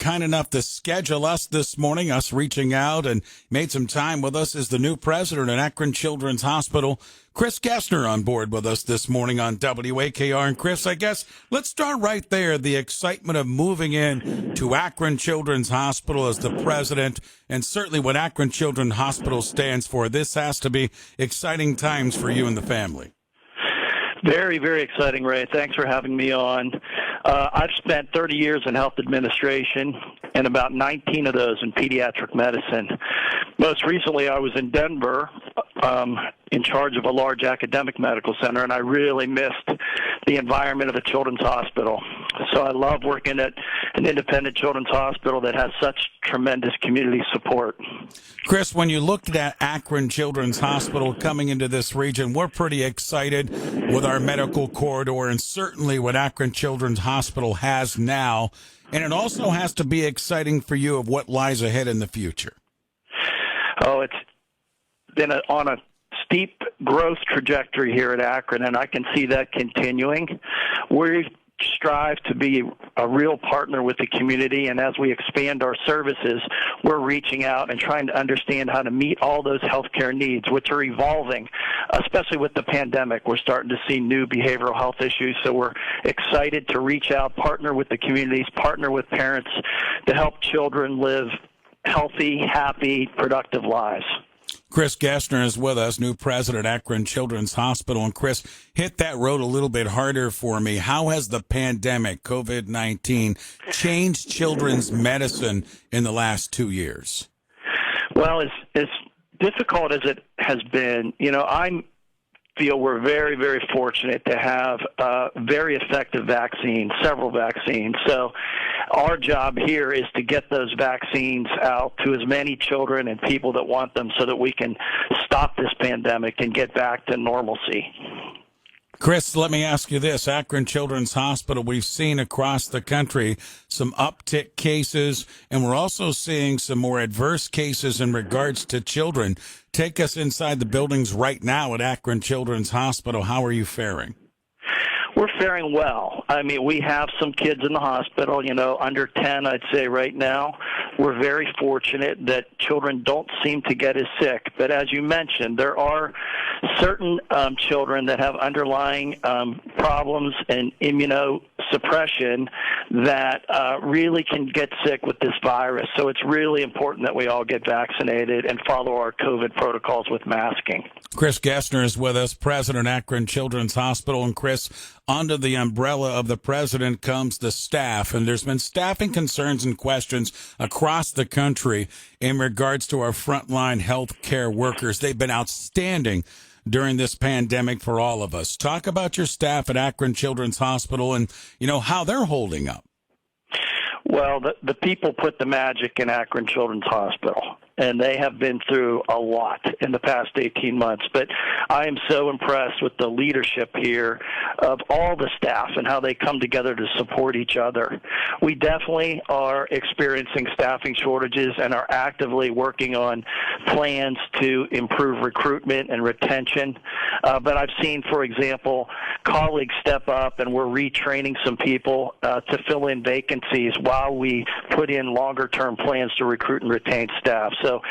kind enough to schedule us this morning, us reaching out and made some time with us, is the new president at Akron Children's Hospital, Chris Gessner, on board with us this morning on WAKR. And Chris, I guess let's start right there. The excitement of moving in to Akron Children's Hospital as the president, and certainly what Akron Children's Hospital stands for. This has to be exciting times for you and the family. Very, very exciting, Ray. Thanks for having me on. I've spent 30 years in health administration and about 19 of those in pediatric medicine. Most recently, I was in Denver in charge of a large academic medical center, and I really missed the environment of a children's hospital. So I love working at an independent children's hospital that has such tremendous community support. Chris, when you looked at Akron Children's Hospital coming into this region, we're pretty excited with our medical corridor and certainly what Akron Children's Hospital has now. And it also has to be exciting for you of what lies ahead in the future. Oh, it's been on a steep growth trajectory here at Akron, and I can see that continuing. We strive to be a real partner with the community, and as we expand our services, we're reaching out and trying to understand how to meet all those healthcare needs, which are evolving, especially with the pandemic. We're starting to see new behavioral health issues, so we're excited to reach out, partner with the communities, partner with parents to help children live healthy, happy, productive lives. Chris Gessner is with us, new president at Akron Children's Hospital. And Chris, hit that road a little bit harder for me. How has the pandemic, COVID-19, changed children's medicine in the last 2 years? Well, as difficult as it has been, I feel we're very, very fortunate to have very effective vaccines, several vaccines. So our job here is to get those vaccines out to as many children and people that want them so that we can stop this pandemic and get back to normalcy. Chris, let me ask you this. Akron Children's Hospital, we've seen across the country some uptick cases, and we're also seeing some more adverse cases in regards to children. Take us inside the buildings right now at Akron Children's Hospital. How are you faring? We're faring well. I mean, we have some kids in the hospital, under 10, I'd say right now. We're very fortunate that children don't seem to get as sick. But as you mentioned, there are certain children that have underlying problems and immunosuppression that really can get sick with this virus. So it's really important that we all get vaccinated and follow our COVID protocols with masking. Chris Gessner is with us, president of Akron Children's Hospital. And Chris, under the umbrella of the president comes the staff, and there's been staffing concerns and questions across the country in regards to our frontline health care workers. They've been outstanding during this pandemic for all of us. Talk about your staff at Akron Children's Hospital and, how they're holding up. Well, the people put the magic in Akron Children's Hospital, and they have been through a lot in the past 18 months. But I am so impressed with the leadership here of all the staff and how they come together to support each other. We definitely are experiencing staffing shortages and are actively working on plans to improve recruitment and retention. But I've seen, for example, colleagues step up, and we're retraining some people to fill in vacancies while we put in longer-term plans to recruit and retain staff. So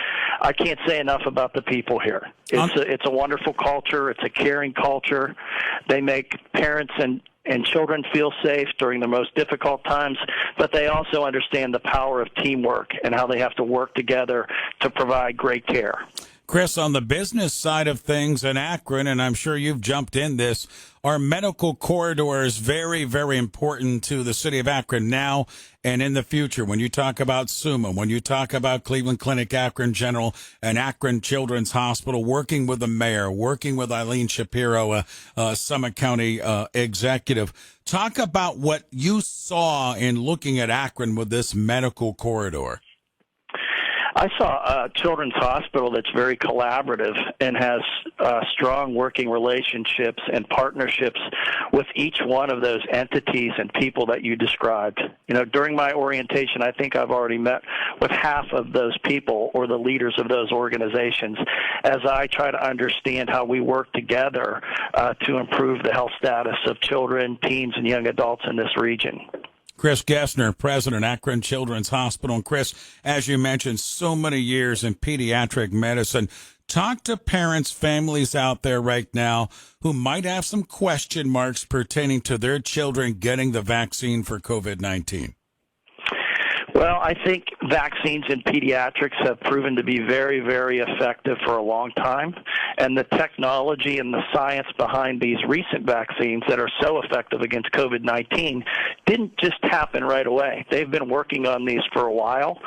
I can't say enough about the people here. It's a wonderful culture. It's a caring culture. They make parents and children feel safe during the most difficult times, but they also understand the power of teamwork and how they have to work together to provide great care. Chris, on the business side of things in Akron, and I'm sure you've jumped in this, our medical corridor is very, very important to the city of Akron now and in the future. When you talk about SUMA, when you talk about Cleveland Clinic, Akron General, and Akron Children's Hospital, working with the mayor, working with Eileen Shapiro, Summit County executive, talk about what you saw in looking at Akron with this medical corridor. I saw a children's hospital that's very collaborative and has strong working relationships and partnerships with each one of those entities and people that you described. During my orientation, I think I've already met with half of those people or the leaders of those organizations as I try to understand how we work together to improve the health status of children, teens, and young adults in this region. Chris Gessner, President, Akron Childrens Hospital. And Chris, as you mentioned, so many years in pediatric medicine. Talk to parents, families out there right now who might have some question marks pertaining to their children getting the vaccine for COVID-19. Well, I think vaccines in pediatrics have proven to be very, very effective for a long time. And the technology and the science behind these recent vaccines that are so effective against COVID-19 didn't just happen right away. They've been working on these for a while.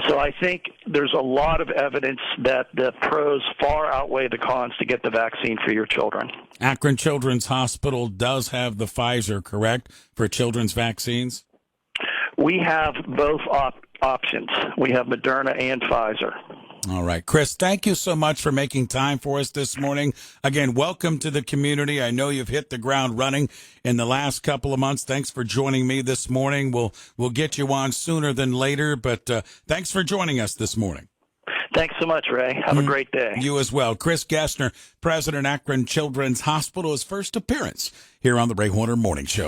So I think there's a lot of evidence that the pros far outweigh the cons to get the vaccine for your children. Akron Children's Hospital does have the Pfizer, correct, for children's vaccines? We have both options. We have Moderna and Pfizer. All right. Chris, thank you so much for making time for us this morning. Again, welcome to the community. I know you've hit the ground running in the last couple of months. Thanks for joining me this morning. We'll get you on sooner than later, but thanks for joining us this morning. Thanks so much, Ray. Have a great day. You as well. Chris Gessner, President, Akron Children's Hospital, his first appearance here on the Ray Horner Morning Show.